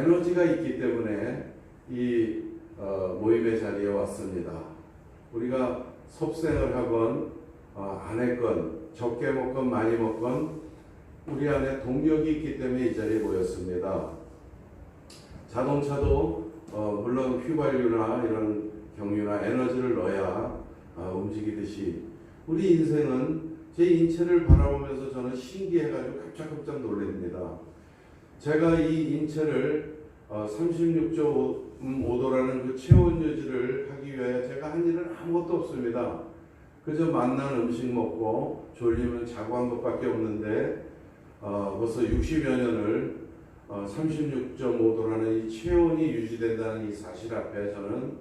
에너지가 있기 때문에 이 모임의 자리에 왔습니다. 우리가 섭생을 하건 안 했건 적게 먹건 많이 먹건 우리 안에 동력이 있기 때문에 이 자리에 모였습니다. 자동차도 물론 휘발유나 이런 경유나 에너지를 넣어야 움직이듯이 우리 인생은 제 인체를 바라보면서 저는 신기해가지고 깜짝깜짝 놀랍니다. 제가 이 인체를 36.5도라는 그 체온 유지를 하기 위해 제가 한 일은 아무것도 없습니다. 그저 맛난 음식 먹고 졸리면 자고 한 것밖에 없는데 벌써 60여 년을 36.5도라는 이 체온이 유지된다는 이 사실 앞에 저는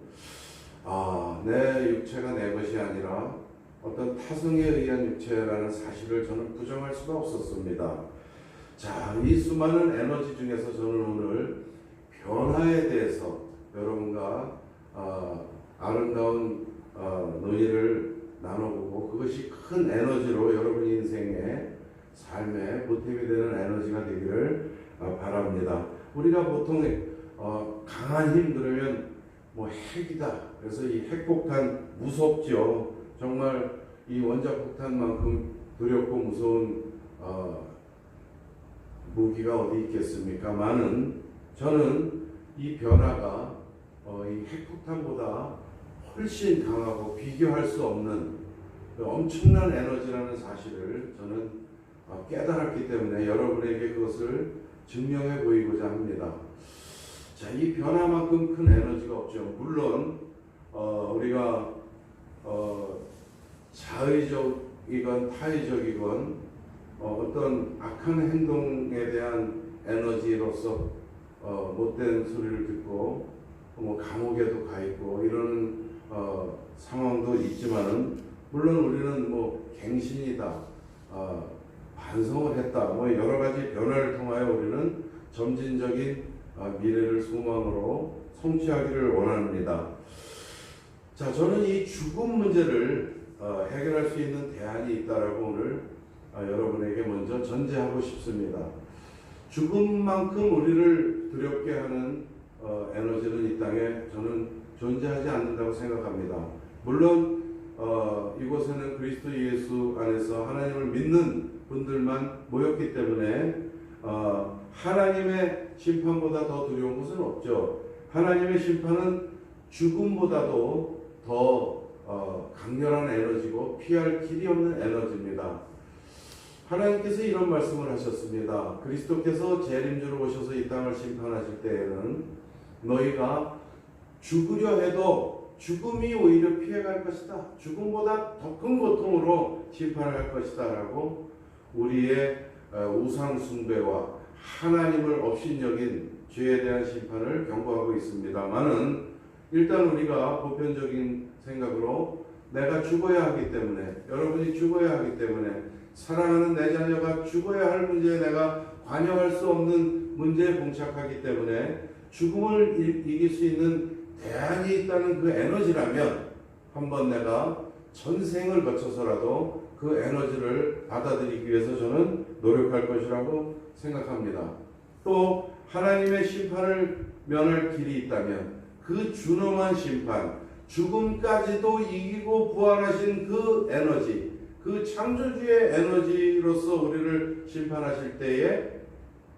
내 육체가 내 것이 아니라 어떤 타성에 의한 육체라는 사실을 저는 부정할 수가 없었습니다. 자, 이 수많은 에너지 중에서 저는 오늘 변화에 대해서 여러분과 아름다운 논의를 나눠보고 그것이 큰 에너지로 여러분 인생의 삶에 보탬이 되는 에너지가 되기를 바랍니다. 우리가 보통 강한 힘 그러면 뭐 핵이다. 그래서 이 핵폭탄 무섭죠. 정말 이 원자폭탄만큼 두렵고 무서운 무기가 어디 있겠습니까만은 저는 이 변화가 이 핵폭탄보다 훨씬 강하고 비교할 수 없는 엄청난 에너지라는 사실을 저는 깨달았기 때문에 여러분에게 그것을 증명해 보이고자 합니다. 자, 이 변화만큼 큰 에너지가 없죠. 물론 우리가 자의적이건 타의적이건 어떤 악한 행동에 대한 에너지로서 못된 소리를 듣고 뭐 감옥에도 가 있고 이런 상황도 있지만은 물론 우리는 뭐 갱신이다, 반성을 했다, 뭐 여러 가지 변화를 통하여 우리는 점진적인 미래를 소망으로 성취하기를 원합니다. 자, 저는 이 죽음 문제를 해결할 수 있는 대안이 있다라고 오늘 여러분에게 먼저 전제하고 싶습니다. 죽음만큼 우리를 두렵게 하는 에너지는 이 땅에 저는 존재하지 않는다고 생각합니다. 물론 이곳에는 그리스도 예수 안에서 하나님을 믿는 분들만 모였기 때문에 하나님의 심판보다 더 두려운 것은 없죠. 하나님의 심판은 죽음보다도 더 강렬한 에너지고 피할 길이 없는 에너지입니다. 하나님께서 이런 말씀을 하셨습니다. 그리스도께서 재림주로 오셔서 이 땅을 심판하실 때에는 너희가 죽으려 해도 죽음이 오히려 피해갈 것이다. 죽음보다 더 큰 고통으로 심판을 할 것이다 라고 우리의 우상 숭배와 하나님을 업신여긴 죄에 대한 심판을 경고하고 있습니다만은 일단 우리가 보편적인 생각으로 내가 죽어야 하기 때문에 여러분이 죽어야 하기 때문에 사랑하는 내 자녀가 죽어야 할 문제에 내가 관여할 수 없는 문제에 봉착하기 때문에 죽음을 이길 수 있는 대안이 있다는 그 에너지라면 한번 내가 전생을 거쳐서라도 그 에너지를 받아들이기 위해서 저는 노력할 것이라고 생각합니다. 또 하나님의 심판을 면할 길이 있다면 그 준엄한 심판, 죽음까지도 이기고 부활하신 그 에너지, 그 창조주의 에너지로서 우리를 심판하실 때에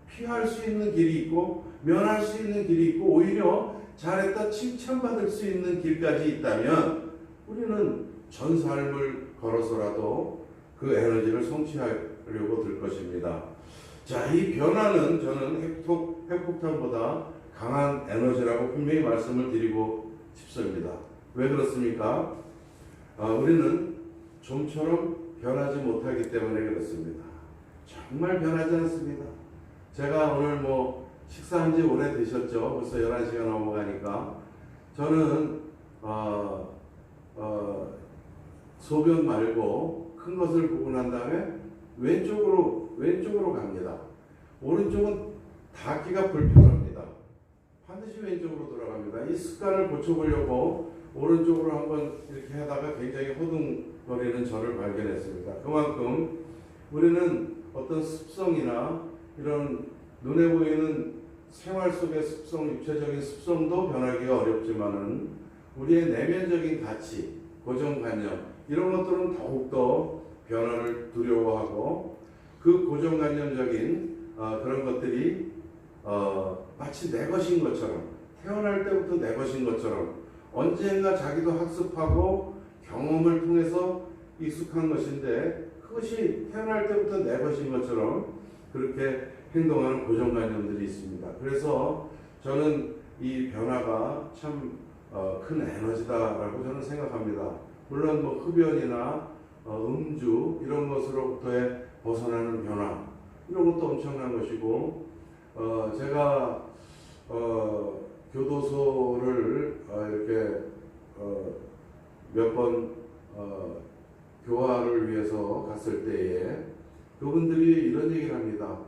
피할 수 있는 길이 있고 면할 수 있는 길이 있고 오히려 잘했다 칭찬받을 수 있는 길까지 있다면 우리는 전 삶을 걸어서라도 그 에너지를 성취하려고 들 것입니다. 자, 이 변화는 저는 핵폭탄보다 강한 에너지라고 분명히 말씀을 드리고 싶습니다. 왜 그렇습니까? 우리는 좀처럼 변하지 못하기 때문에 그렇습니다. 정말 변하지 않습니다. 제가 오늘 뭐 식사한 지 오래되셨죠? 벌써 11시가 넘어가니까 저는 소변 말고 큰 것을 보고 난 다음에 왼쪽으로 갑니다. 오른쪽은 닿기가 불편합니다. 반드시 왼쪽으로 돌아갑니다. 이 습관을 고쳐보려고 오른쪽으로 한번 이렇게 하다가 굉장히 허둥거리는 저를 발견했습니다. 그만큼 우리는 어떤 습성이나 이런 눈에 보이는 생활 속의 습성, 육체적인 습성도 변하기가 어렵지만은 우리의 내면적인 가치, 고정관념 이런 것들은 더욱더 변화를 두려워하고 그 고정관념적인 그런 것들이 마치 내 것인 것처럼 태어날 때부터 내 것인 것처럼 언젠가 자기도 학습하고 경험을 통해서 익숙한 것인데 그것이 태어날 때부터 내 것인 것처럼 그렇게 행동하는 고정관념들이 있습니다. 그래서 저는 이 변화가 참 큰 에너지다라고 저는 생각합니다. 물론 뭐 흡연이나 음주 이런 것으로부터의 벗어나는 변화 이런 것도 엄청난 것이고 제가 교도소를 이렇게 몇 번 교화를 위해서 갔을 때에 그분들이 이런 얘기를 합니다.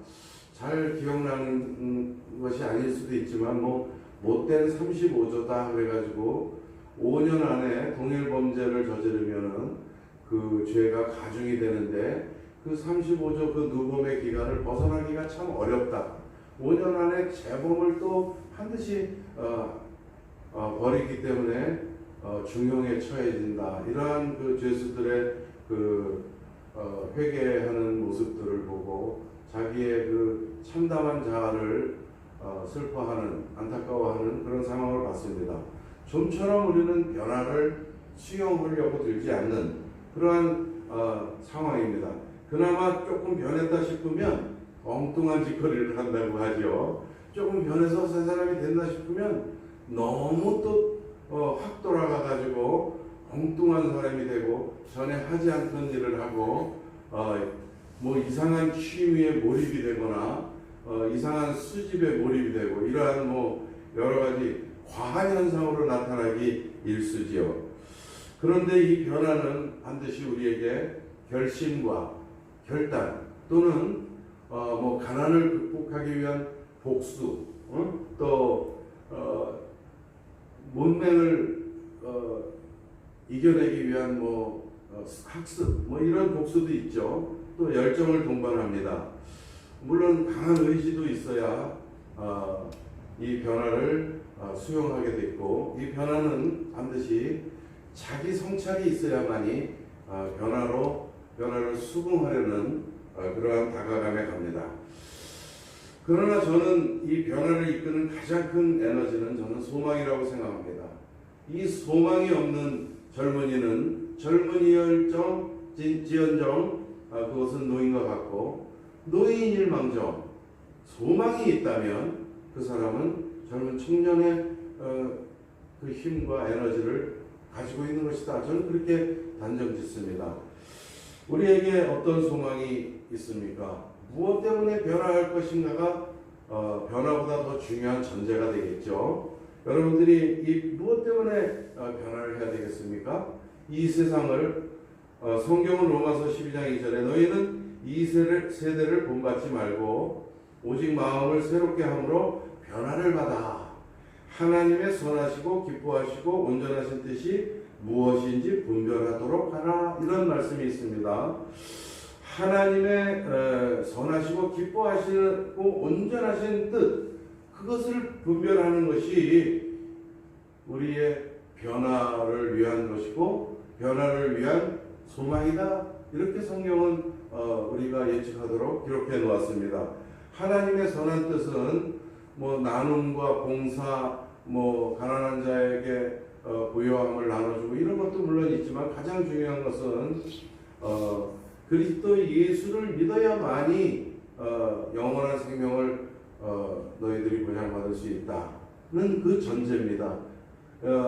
잘 기억나는 것이 아닐 수도 있지만 뭐 못된 35조다 그래가지고 5년 안에 동일 범죄를 저지르면은 그 죄가 가중이 되는데 그 35조 그 누범의 기간을 벗어나기가 참 어렵다. 5년 안에 재범을 또 반드시 벌이기 때문에 중형에 처해진다. 이러한 그 죄수들의 그 회개하는 모습들을 보고 자기의 그 참담한 자아를 슬퍼하는 안타까워하는 그런 상황을 봤습니다. 좀처럼 우리는 변화를 수용하려고 들지 않는 그러한 상황입니다. 그나마 조금 변했다 싶으면 엉뚱한 짓거리를 한다고 하죠. 조금 변해서 새 사람이 된다 싶으면 너무 또 확 돌아가가지고 엉뚱한 사람이 되고 전에 하지 않던 일을 하고 뭐 이상한 취미에 몰입이 되거나 이상한 수집에 몰입이 되고 이러한 뭐 여러 가지 과한 현상으로 나타나기 일쑤지요. 그런데 이 변화는 반드시 우리에게 결심과 결단 또는 뭐 가난을 극복하기 위한 복수, 또 문맹을 이겨내기 위한 뭐 학습, 뭐 이런 복수도 있죠. 또 열정을 동반합니다. 물론 강한 의지도 있어야 이 변화를 수용하게 됐고 이 변화는 반드시 자기 성찰이 있어야만이 변화를 수긍하려는 그러한 다가감에 갑니다. 그러나 저는 이 변화를 이끄는 가장 큰 에너지는 저는 소망이라고 생각합니다. 이 소망이 없는 젊은이는 젊은이열정 지연정 그것은 노인과 같고 노인일망정 소망이 있다면 그 사람은 젊은 청년의 그 힘과 에너지를 가지고 있는 것이다. 저는 그렇게 단정짓습니다. 우리에게 어떤 소망이 있습니까? 무엇 때문에 변화할 것인가가 변화보다 더 중요한 전제가 되겠죠. 여러분들이 이 무엇 때문에 변화를 해야 되겠습니까? 이 세상을 성경은 로마서 12장 2절에 너희는 이 세대를 본받지 말고 오직 마음을 새롭게 함으로 변화를 받아 하나님의 선하시고 기뻐하시고 온전하신 뜻이 무엇인지 분별하도록 하라. 이런 말씀이 있습니다. 하나님의 선하시고 기뻐하시고 온전하신 뜻 그것을 분별하는 것이 우리의 변화를 위한 것이고 변화를 위한 소망이다. 이렇게 성경은 우리가 예측하도록 기록해 놓았습니다. 하나님의 선한 뜻은 뭐 나눔과 봉사, 뭐 가난한 자에게 부요함을 나눠주고 이런 것도 물론 있지만 가장 중요한 것은 그리스도 예수를 믿어야만이 영원한 생명을 너희들이 보장받을 수 있다는 그 전제입니다.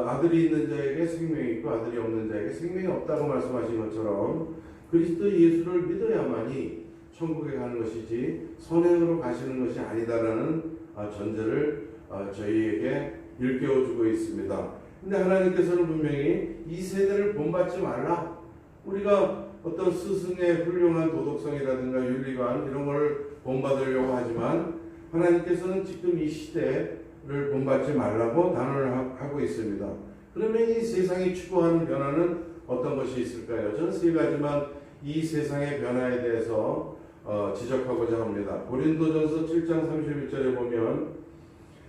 아들이 있는 자에게 생명이 있고 아들이 없는 자에게 생명이 없다고 말씀하신 것처럼 그리스도 예수를 믿어야만이 천국에 가는 것이지 선행으로 가시는 것이 아니다라는 전제를 저희에게 일깨워주고 있습니다. 근데 하나님께서는 분명히 이 세대를 본받지 말라. 우리가 어떤 스승의 훌륭한 도덕성이라든가 윤리관 이런 걸 본받으려고 하지만 하나님께서는 지금 이 시대를 본받지 말라고 단언을 하고 있습니다. 그러면 이 세상이 추구하는 변화는 어떤 것이 있을까요? 저는 세 가지만 이 세상의 변화에 대해서 지적하고자 합니다. 고린도전서 7장 31절에 보면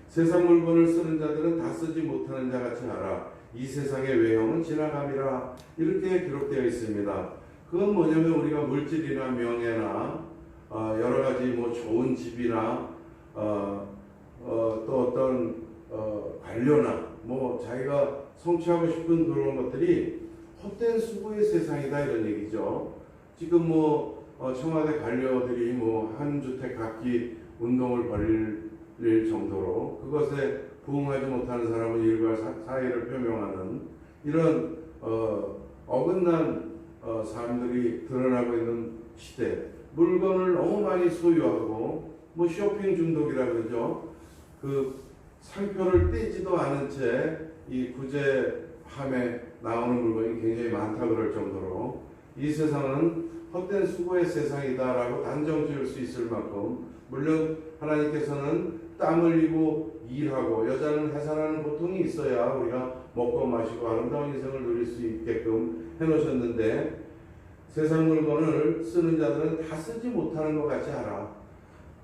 세상 물건을 쓰는 자들은 다 쓰지 못하는 자 같이 하라. 이 세상의 외형은 지나감이라. 이렇게 기록되어 있습니다. 그건 뭐냐면 우리가 물질이나 명예나 여러 가지 뭐 좋은 집이나 또 어떤 관료나 뭐 자기가 성취하고 싶은 그런 것들이 헛된 수고의 세상이다 이런 얘기죠. 지금 뭐 청와대 관료들이 뭐 한 주택 갖기 운동을 벌일 정도로 그것에 부응하지 못하는 사람은 일괄 사의를 표명하는 이런 어긋난 삶들이 드러나고 있는 시대. 물건을 너무 많이 소유하고 뭐 쇼핑 중독이라 그러죠. 그 상표를 떼지도 않은 채 이 구제함에 나오는 물건이 굉장히 많다 그럴 정도로 이 세상은 헛된 수고의 세상이다라고 단정 지을 수 있을 만큼, 물론 하나님께서는 땀 흘리고 일하고 여자는 해산하는 고통이 있어야 우리가 먹고 마시고 아름다운 인생을 누릴 수 있게끔 해놓으셨는데, 세상 물건을 쓰는 자들은 다 쓰지 못하는 것 같이 하라.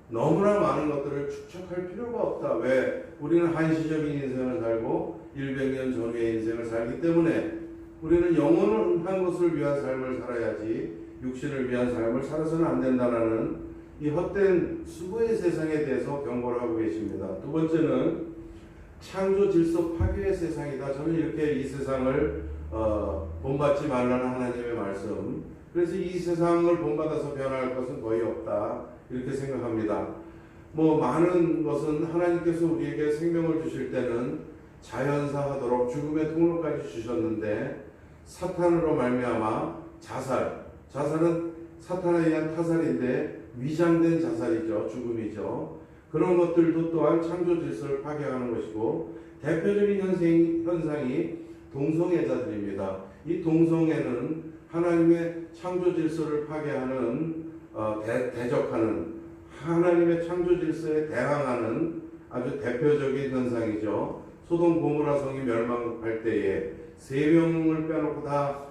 너무나 많은 것들을 축적할 필요가 없다. 왜? 우리는 한시적인 인생을 살고 100년 전후의 인생을 살기 때문에 우리는 영원한 것을 위한 삶을 살아야지 육신을 위한 삶을 살아서는 안 된다는 이 헛된 수고의 세상에 대해서 경고를 하고 계십니다. 두 번째는 창조 질서 파괴의 세상이다. 저는 이렇게 이 세상을 본받지 말라는 하나님의 말씀, 그래서 이 세상을 본받아서 변화할 것은 거의 없다 이렇게 생각합니다. 뭐 많은 것은 하나님께서 우리에게 생명을 주실 때는 자연사하도록 죽음의 통로까지 주셨는데, 사탄으로 말미암아 자살은 사탄에 의한 타살인데 위장된 자살이죠. 죽음이죠. 그런 것들도 또한 창조 질서를 파괴하는 것이고, 대표적인 현상이 동성애자들입니다. 이 동성애는 하나님의 창조 질서를 파괴하는 대적하는 하나님의 창조 질서에 대항하는 아주 대표적인 현상이죠. 소돔 고모라 성이 멸망할 때에 3명을 빼놓고 다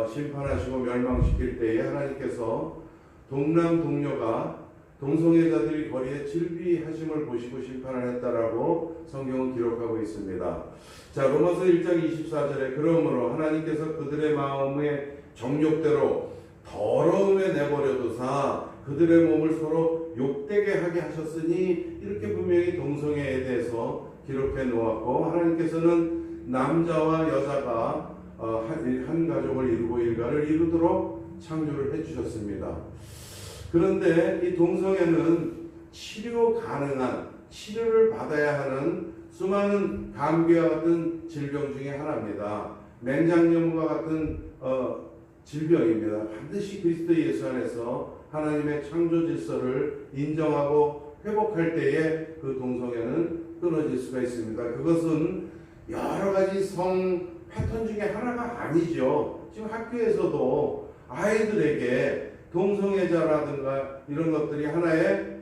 심판하시고 멸망시킬 때에 하나님께서 동남 동녀가 동성애자들이 거리에 질비하심을 보시고 심판을 했다라고 성경은 기록하고 있습니다. 자, 로마서 1장 24절에 그러므로 하나님께서 그들의 마음의 정욕대로 더러움에 내버려 두사 그들의 몸을 서로 욕되게 하게 하셨으니, 이렇게 분명히 동성애에 대해서 기록해 놓았고, 하나님께서는 남자와 여자가 한 가족을 이루고 일가를 이루도록 창조를 해주셨습니다. 그런데 이 동성애는 치료 가능한, 치료를 받아야 하는 수많은 감기와 같은 질병 중에 하나입니다. 맹장염과 같은 질병입니다. 반드시 그리스도 예수 안에서 하나님의 창조 질서를 인정하고 회복할 때에 그 동성애는 끊어질 수가 있습니다. 그것은 여러 가지 성 패턴 중에 하나가 아니죠. 지금 학교에서도 아이들에게 동성애자라든가 이런 것들이 하나의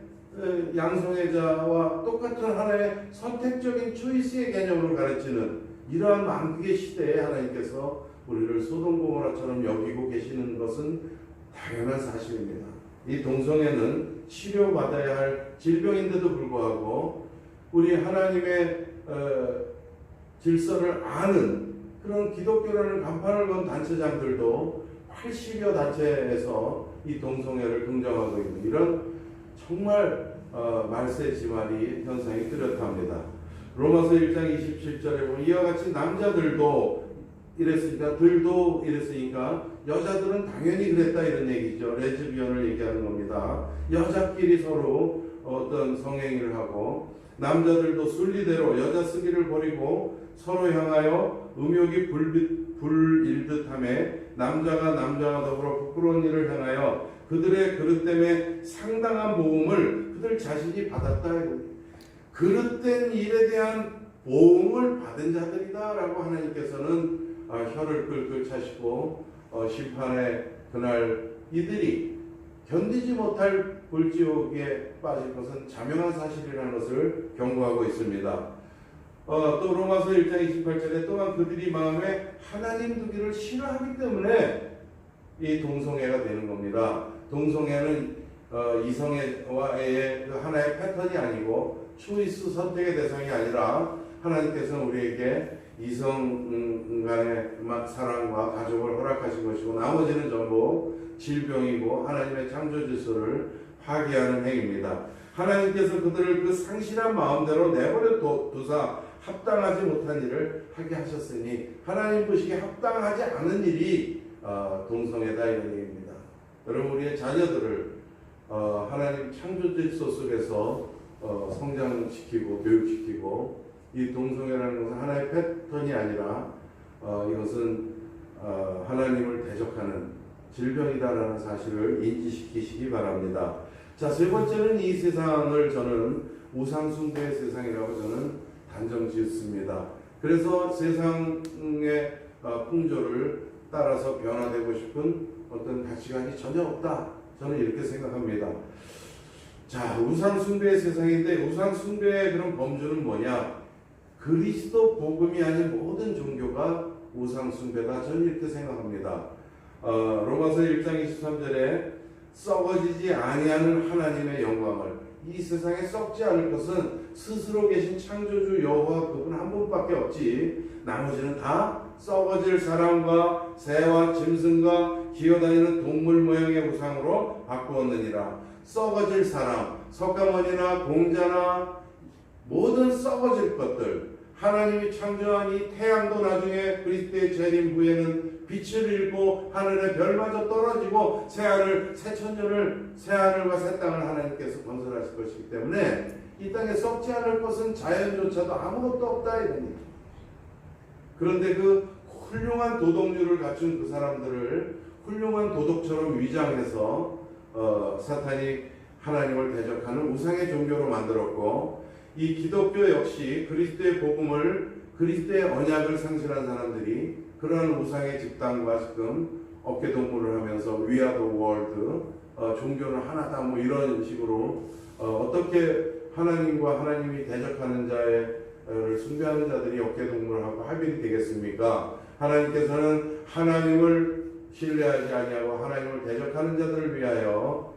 양성애자와 똑같은 하나의 선택적인 초이스의 개념으로 가르치는 이러한 만국의 시대에 하나님께서 우리를 소돔 고모라처럼 여기고 계시는 것은 당연한 사실입니다. 이 동성애는 치료받아야 할 질병인데도 불구하고 우리 하나님의 질서를 아는 그런 기독교라는 간판을 건 단체장들도 80여 단체에서 이 동성애를 긍정하고 있는 이런 정말 말세지말이 현상이 뚜렷합니다. 로마서 1장 27절에 보면 이와 같이 남자들도 이랬으니까 여자들은 당연히 그랬다 이런 얘기죠. 레즈비언을 얘기하는 겁니다. 여자끼리 서로 어떤 성행위를 하고, 남자들도 순리대로 여자 쓰기를 버리고 서로 향하여 음욕이 불일듯함에 남자가 남자와 더불어 부끄러운 일을 향하여 그들의 그릇 때문에 상당한 보응을 그들 자신이 받았다. 그릇된 일에 대한 보응을 받은 자들이다라고 하나님께서는 혀를 끌끌 차시고 심판의 그날 이들이 견디지 못할 불지옥에 빠질 것은 자명한 사실이라는 것을 경고하고 있습니다. 또 로마서 1장 28절에 또한 그들이 마음에 하나님 두기를 싫어하기 때문에 이 동성애가 되는 겁니다. 동성애는 이성애와의 그 하나의 패턴이 아니고 초이스 선택의 대상이 아니라 하나님께서는 우리에게 이성 간의 사랑과 가족을 허락하신 것이고 나머지는 전부 질병이고 하나님의 창조 질서를 파괴하는 행위입니다. 하나님께서 그들을 그 상실한 마음대로 내버려 두사 합당하지 못한 일을 하게 하셨으니 하나님 보시기에 합당하지 않은 일이 동성애다 이런 얘기입니다. 여러분 우리의 자녀들을 하나님 창조 질서 속에서 성장시키고 교육시키고 이 동성애라는 것은 하나의 패턴이 아니라 이것은 하나님을 대적하는 질병이다라는 사실을 인지시키시기 바랍니다. 자, 세 번째는 이 세상을 저는 우상숭배의 세상이라고 저는 단정 지었습니다. 그래서 세상의 풍조를 따라서 변화되고 싶은 어떤 가치관이 전혀 없다. 저는 이렇게 생각합니다. 자, 우상숭배의 세상인데 우상숭배의 그런 범주는 뭐냐? 그리스도 복음이 아닌 모든 종교가 우상숭배다. 저는 이렇게 생각합니다. 로마서 1장 23절에 썩어지지 아니하는 하나님의 영광을 이 세상에 썩지 않을 것은 스스로 계신 창조주 여호와 그분 한 분밖에 없지 나머지는 다 썩어질 사람과 새와 짐승과 기어다니는 동물 모양의 우상으로 바꾸었느니라. 썩어질 사람, 석가모니나 공자나 모든 썩어질 것들 하나님이 창조한 이 태양도 나중에 그리스도의 재림 후에는 빛을 잃고 하늘의 별마저 떨어지고 새하늘과 새 땅을 하나님께서 건설하실 것이기 때문에 이 땅에 썩지 않을 것은 자연조차도 아무것도 없다 이런 얘기. 그런데 그 훌륭한 도덕률을 갖춘 그 사람들을 훌륭한 도덕처럼 위장해서 사탄이 하나님을 대적하는 우상의 종교로 만들었고 이 기독교 역시 그리스도의 복음을 그리스도의 언약을 상실한 사람들이 그러한 우상의 집단과 지금 어깨동무를 하면서 We are the world 종교는 하나다 뭐 이런 식으로 어떻게 하나님과 하나님이 대적하는 자를 숭배하는 자들이 어깨동무를 하고 합일이 되겠습니까? 하나님께서는 하나님을 신뢰하지 아니하고 하나님을 대적하는 자들을 위하여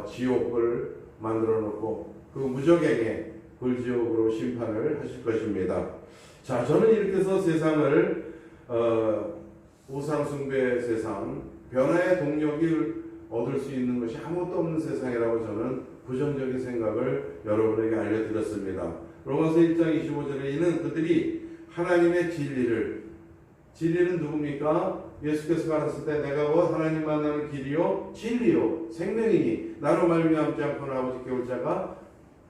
지옥을 만들어 놓고 그 무적에게 불지옥으로 심판을 하실 것입니다. 자, 저는 이렇게 해서 세상을 우상숭배의 세상, 변화의 동력을 얻을 수 있는 것이 아무것도 없는 세상이라고 저는 부정적인 생각을 여러분에게 알려드렸습니다. 로마서 1장 25절에 이는 그들이 하나님의 진리는 누굽니까? 예수께서 말했을 때 내가 곧 하나님 만나는 길이요 진리요 생명이니 나로 말미암지 않고는 아버지께 올 자가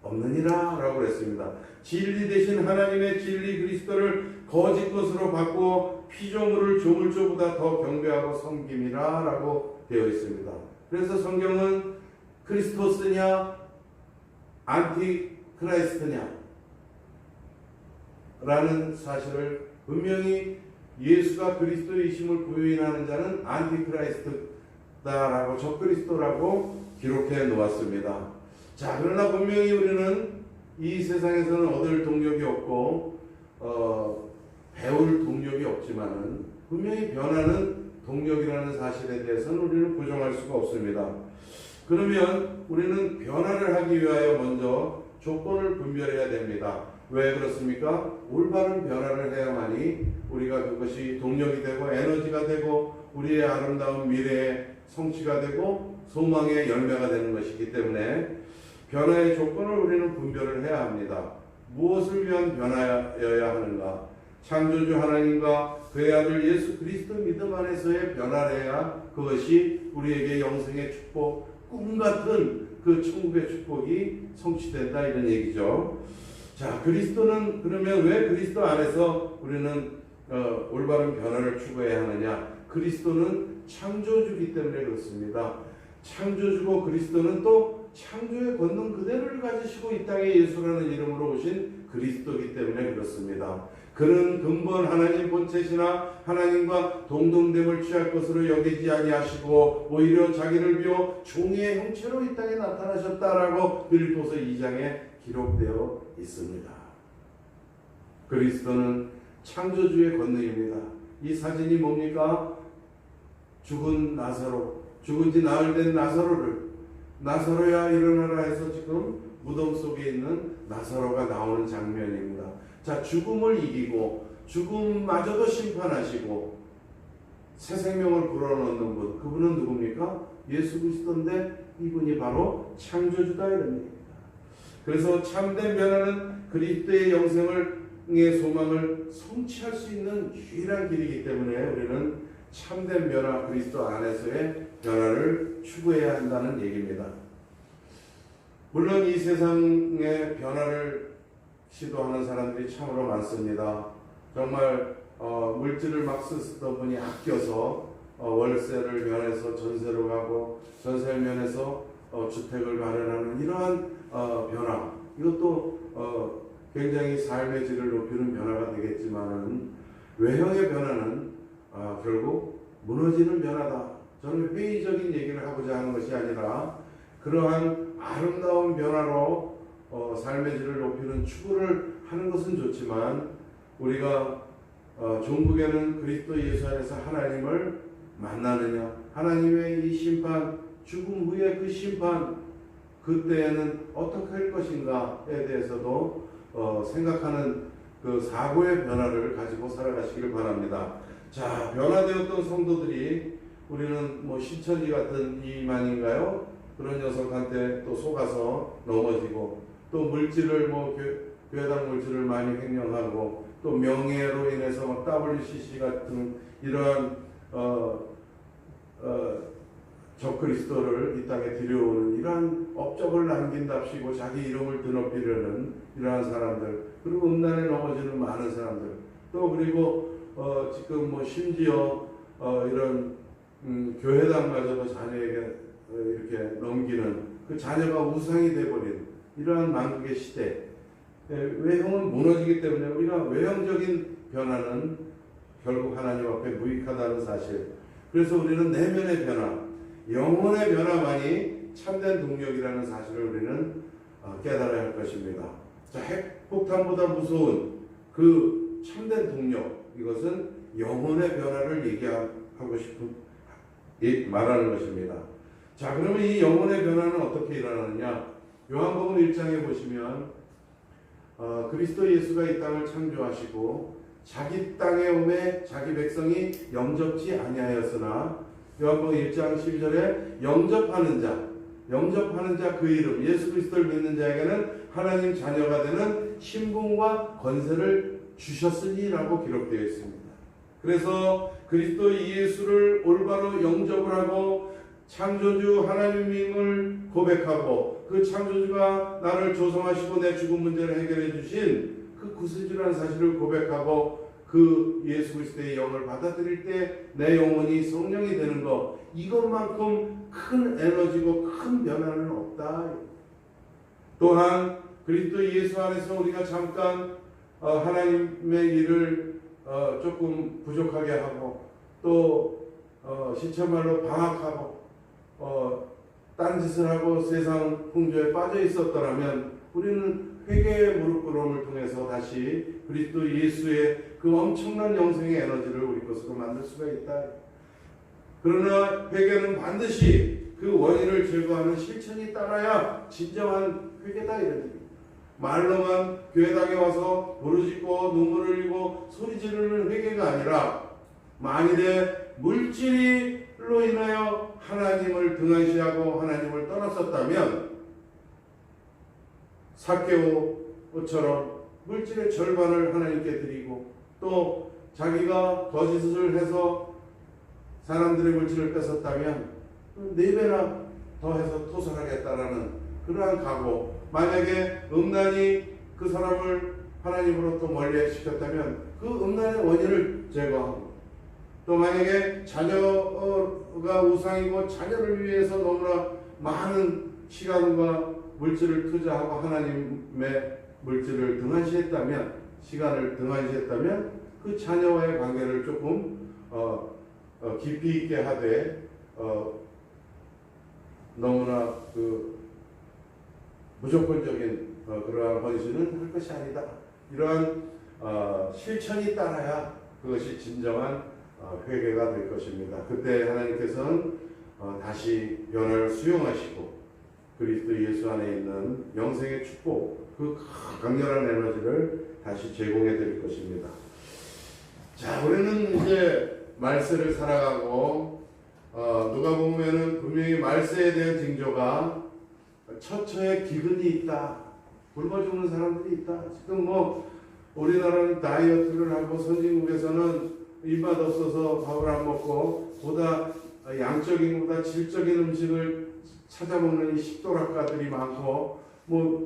없느니라 라고 그랬습니다. 진리 대신 하나님의 진리 그리스도를 거짓 것으로 바꾸어 피조물을 조물조보다 더 경배하고 섬김이라 라고 되어 있습니다. 그래서 성경은 크리스토스냐 안티크라이스트냐 라는 사실을 분명히 예수가 그리스도이심을 부인하는 자는 안티크라이스트다라고 적그리스도라고 기록해 놓았습니다. 자, 그러나 분명히 우리는 이 세상에서는 얻을 동력이 없고 배울 동력이 없지만은 분명히 변하는 동력이라는 사실에 대해서는 우리는 부정할 수가 없습니다. 그러면 우리는 변화를 하기 위하여 먼저 조건을 분별해야 됩니다. 왜 그렇습니까? 올바른 변화를 해야만이 우리가 그것이 동력이 되고 에너지가 되고 우리의 아름다운 미래의 성취가 되고 소망의 열매가 되는 것이기 때문에 변화의 조건을 우리는 분별을 해야 합니다. 무엇을 위한 변화여야 하는가? 창조주 하나님과 그의 아들 예수 그리스도 믿음 안에서의 변화를 해야 그것이 우리에게 영생의 축복, 꿈같은 그 천국의 축복이 성취된다 이런 얘기죠. 자, 그리스도는 그러면 왜 그리스도 안에서 우리는 올바른 변화를 추구해야 하느냐? 그리스도는 창조주기 때문에 그렇습니다. 창조주고 그리스도는 또 창조의 권능 그대로를 가지시고 이 땅에 예수라는 이름으로 오신 그리스도이기 때문에 그렇습니다. 그는 근본 하나님 본체시나 하나님과 동등됨을 취할 것으로 여기지 아니하시고 오히려 자기를 비워 종의 형체로 이 땅에 나타나셨다라고 빌립보서 2장에 기록되어 있습니다. 그리스도는 창조주의 권능입니다. 이 사진이 뭡니까? 죽은 나사로, 죽은 지 나흘 된 나사로야 일어나라 해서 지금 무덤 속에 있는 나사로가 나오는 장면입니다. 자, 죽음을 이기고 죽음마저도 심판하시고 새 생명을 불어넣는 분, 그분은 누굽니까? 예수 그리스도인데 이분이 바로 창조주다 이런 얘기입니다. 그래서 참된 변화는 그리스도의 영생의 소망을 성취할 수 있는 유일한 길이기 때문에 우리는 참된 변화, 그리스도 안에서의 변화를 추구해야 한다는 얘기입니다. 물론 이 세상의 변화를 시도하는 사람들이 참으로 많습니다. 정말 물질을 막 쓰던 분이 아껴서 월세를 면해서 전세로 가고 전세를 면해서 주택을 마련하는 이러한 변화, 이것도 굉장히 삶의 질을 높이는 변화가 되겠지만은 외형의 변화는 결국 무너지는 변화다. 저는 회의적인 얘기를 하고자 하는 것이 아니라 그러한 아름다운 변화로 삶의 질을 높이는 추구를 하는 것은 좋지만 우리가 종국에는 그리스도 예수 안에서 하나님을 만나느냐, 하나님의 이 심판, 죽음 후에 그 심판, 그때에는 어떻게 할 것인가에 대해서도 생각하는 그 사고의 변화를 가지고 살아가시길 바랍니다. 자, 변화되었던 성도들이 우리는 뭐 신천지 같은 이만인가요? 그런 녀석한테 또 속아서 넘어지고 또 물질을 교회당 물질을 많이 횡령하고 또 명예로 인해서 막 WCC 같은 이러한 적그리스도를 이 땅에 들여오는 이러한 업적을 남긴답시고 자기 이름을 드높이려는 이러한 사람들, 그리고 음란에 넘어지는 많은 사람들, 또 그리고 지금 심지어 이런 교회당마저도 자녀에게 이렇게 넘기는 그 자녀가 우상이 되어버린 이러한 만국의 시대, 외형은 무너지기 때문에 우리가 외형적인 변화는 결국 하나님 앞에 무익하다는 사실. 그래서 우리는 내면의 변화, 영혼의 변화만이 참된 동력이라는 사실을 우리는 깨달아야 할 것입니다. 자, 핵폭탄보다 무서운 그 참된 동력, 이것은 영혼의 변화를 얘기하고 싶은 말하는 것입니다. 자, 그러면 이 영혼의 변화는 어떻게 일어나느냐? 요한복음 1장에 보시면 그리스도 예수가 이 땅을 창조하시고 자기 땅에 오매 자기 백성이 영접지 아니하였으나 요한복음 1장 12절에 영접하는 자 그 이름 예수 그리스도를 믿는 자에게는 하나님 자녀가 되는 신분과 권세를 주셨으니라고 기록되어 있습니다. 그래서 그리스도 예수를 올바로 영접을 하고 창조주 하나님임을 고백하고 그 창조주가 나를 조성하시고 내 죽음 문제를 해결해 주신 그 구세주라는 사실을 고백하고 그 예수 그리스도의 영을 받아들일 때 내 영혼이 성령이 되는 것, 이것만큼 큰 에너지고 큰 변화는 없다. 또한 그리스도 예수 안에서 우리가 잠깐 하나님의 일을 조금 부족하게 하고 또 시체말로 방학하고 딴짓을 하고 세상 풍조에 빠져 있었더라면 우리는 회개의 무릎 꿇음을 통해서 다시 그리스도 예수의 그 엄청난 영생의 에너지를 우리 것으로 만들 수가 있다. 그러나 회개는 반드시 그 원인을 제거하는 실천이 따라야 진정한 회개다 이런 얘기입니다. 말로만 교회당에 와서 부르짖고 눈물을 흘리고 소리 지르는 회개가 아니라 만일에 물질로 인하여 하나님을 등한시하고 하나님을 떠났었다면 삭개오처럼 물질의 절반을 하나님께 드리고 또 자기가 거짓을 해서 사람들의 물질을 뺏었다면 4배나 더해서 토설하겠다라는 그러한 각오, 만약에 음란이 그 사람을 하나님으로부터 멀리시켰다면 그 음란의 원인을 제거하고 또 만약에 자녀가 우상이고 자녀를 위해서 너무나 많은 시간과 물질을 투자하고 하나님의 물질을 등한시했다면, 시간을 등한시했다면 그 자녀와의 관계를 조금 깊이 있게 하되 너무나 그 무조건적인 그러한 헌신은 할 것이 아니다. 이러한 실천이 따라야 그것이 진정한 회개가 될 것입니다. 그때 하나님께서는 다시 변화를 수용하시고 그리스도 예수 안에 있는 영생의 축복, 그 강렬한 에너지를 다시 제공해 드릴 것입니다. 자, 우리는 이제 말세를 살아가고 누가 보면은 분명히 말세에 대한 징조가 처처에 기근이 있다, 굶어 죽는 사람들이 있다. 지금 우리나라는 다이어트를 하고 선진국에서는 입맛 없어서 밥을 안 먹고 보다 양적인 보다 질적인 음식을 찾아먹는 이 식도락가들이 많고,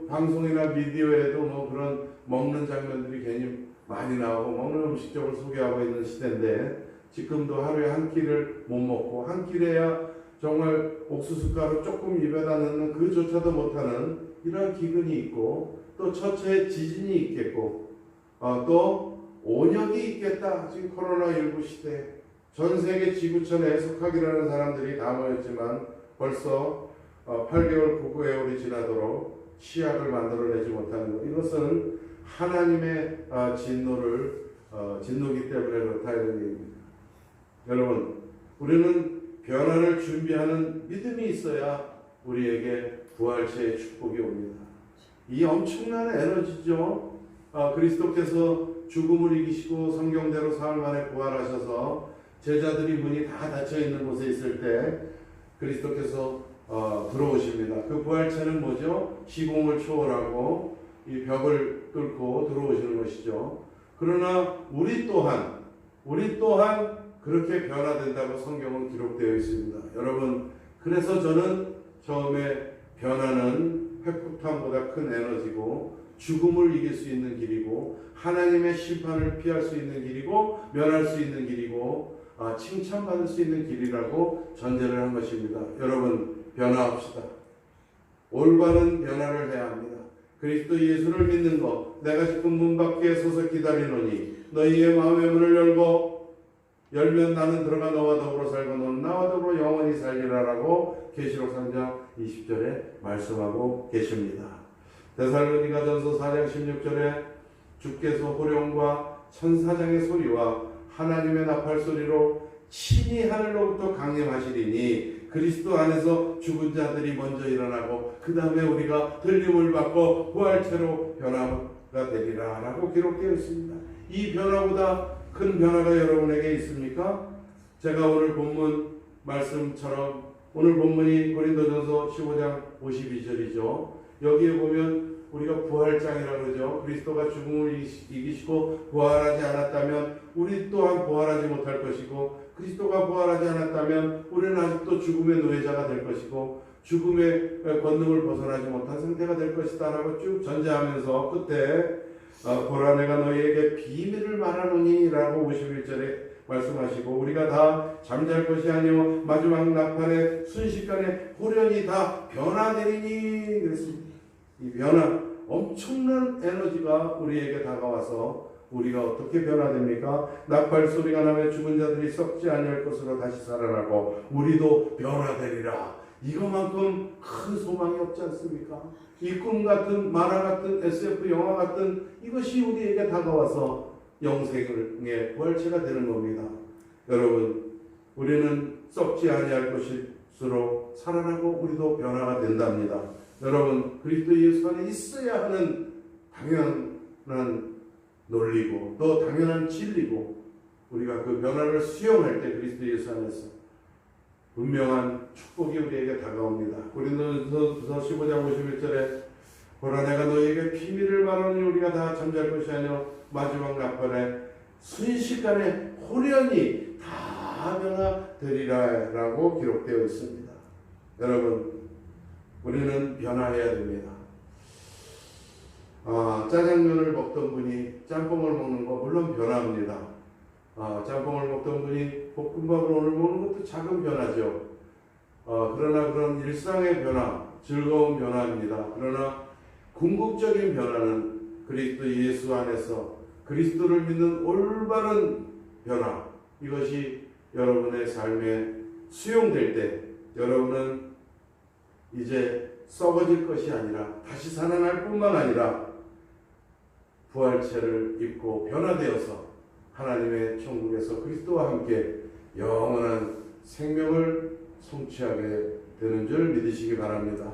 방송이나 미디어에도 그런 먹는 장면들이 괜히 많이 나오고 먹는 음식점을 소개하고 있는 시대인데, 지금도 하루에 한 끼를 못 먹고 한 끼래야 정말 옥수수가루 조금 입에다 넣는 그조차도 못하는 이러한 기근이 있고, 또 처처에 지진이 있겠고, 또 온역이 있겠다. 지금 코로나19 시대 전 세계 지구촌에 속하기라는 사람들이 다 모였지만 벌써 8개월 구구애월이 지나도록 치약을 만들어내지 못하는 것, 이것은 하나님의 진노기 때문에 그렇다는 얘기입니다. 여러분, 우리는 변화를 준비하는 믿음이 있어야 우리에게 부활체의 축복이 옵니다. 이 엄청난 에너지죠. 그리스도께서 죽음을 이기시고 성경대로 사흘 만에 부활하셔서 제자들이 문이 다 닫혀 있는 곳에 있을 때 그리스도께서 들어오십니다. 그 부활체는 뭐죠? 시공을 초월하고 이 벽을 뚫고 들어오시는 것이죠. 그러나 우리 또한 그렇게 변화된다고 성경은 기록되어 있습니다. 여러분, 그래서 저는 처음에 변화는 핵폭탄보다 큰 에너지고 죽음을 이길 수 있는 길이고 하나님의 심판을 피할 수 있는 길이고 면할 수 있는 길이고 칭찬받을 수 있는 길이라고 전제를 한 것입니다. 여러분, 변화합시다. 올바른 변화를 해야 합니다. 그리스도 예수를 믿는 것, 내가 지금 문 밖에 서서 기다리노니 너희의 마음의 문을 열면 나는 들어가 너와 더불어 살고 너는 나와 더불어 영원히 살리라라고 계시록 3장 20절에 말씀하고 계십니다. 데살로니가전서 4장 16절에 주께서 호령과 천사장의 소리와 하나님의 나팔 소리로 친히 하늘로부터 강림하시리니 그리스도 안에서 죽은 자들이 먼저 일어나고 그 다음에 우리가 들림을 받고 부활체로 변화가 되리라 라고 기록되어 있습니다. 이 변화보다 큰 변화가 여러분에게 있습니까? 제가 오늘 본문 말씀처럼, 오늘 본문이 고린도전서 15장 52절이죠. 여기에 보면 우리가 부활장이라고 그러죠. 그리스도가 죽음을 이기시고 부활하지 않았다면 우리 또한 부활하지 못할 것이고, 그리스도가 부활하지 않았다면 우리는 아직도 죽음의 노예자가 될 것이고 죽음의 권능을 벗어나지 못한 상태가 될 것이다 라고 쭉 전제하면서 끝에 보라 내가 너희에게 비밀을 말하노니 라고 51절에 말씀하시고, 우리가 다 잠잘 것이 아니요 마지막 나팔에 순식간에 호련히 다 변화되리니 그랬습니다. 이 변화, 엄청난 에너지가 우리에게 다가와서 우리가 어떻게 변화됩니까? 나팔 소리가 나면 죽은 자들이 썩지 아니할 것으로 다시 살아나고 우리도 변화되리라. 이것만큼 큰 소망이 없지 않습니까? 이 꿈 같은 만화 같은 SF 영화 같은 이것이 우리에게 다가와서 영생의 부활체가 되는 겁니다. 여러분, 우리는 썩지 아니할 것일수록 살아나고 우리도 변화가 된답니다. 여러분, 그리스도 예수 안에 있어야 하는 당연한 논리고 또 당연한 진리고, 우리가 그 변화를 수용할 때 그리스도 예수 안에서 분명한 축복이 우리에게 다가옵니다. 고린도전서 15장 51절에 보라 내가 너희에게 비밀을 말하니 우리가 다 잠잘 것이 아니요 마지막 나팔에 순식간에 호련히 다 변화되리라 라고 기록되어 있습니다. 여러분, 우리는 변화해야 됩니다. 짜장면을 먹던 분이 짬뽕을 먹는 거 물론 변화합니다. 짬뽕을 먹던 분이 볶음밥을 오늘 먹는 것도 작은 변화죠. 그러나 그런 일상의 변화, 즐거운 변화입니다. 그러나 궁극적인 변화는 그리스도 예수 안에서 그리스도를 믿는 올바른 변화, 이것이 여러분의 삶에 수용될 때 여러분은 이제 썩어질 것이 아니라 다시 살아날 뿐만 아니라 부활체를 입고 변화되어서 하나님의 천국에서 그리스도와 함께 영원한 생명을 성취하게 되는 줄 믿으시기 바랍니다.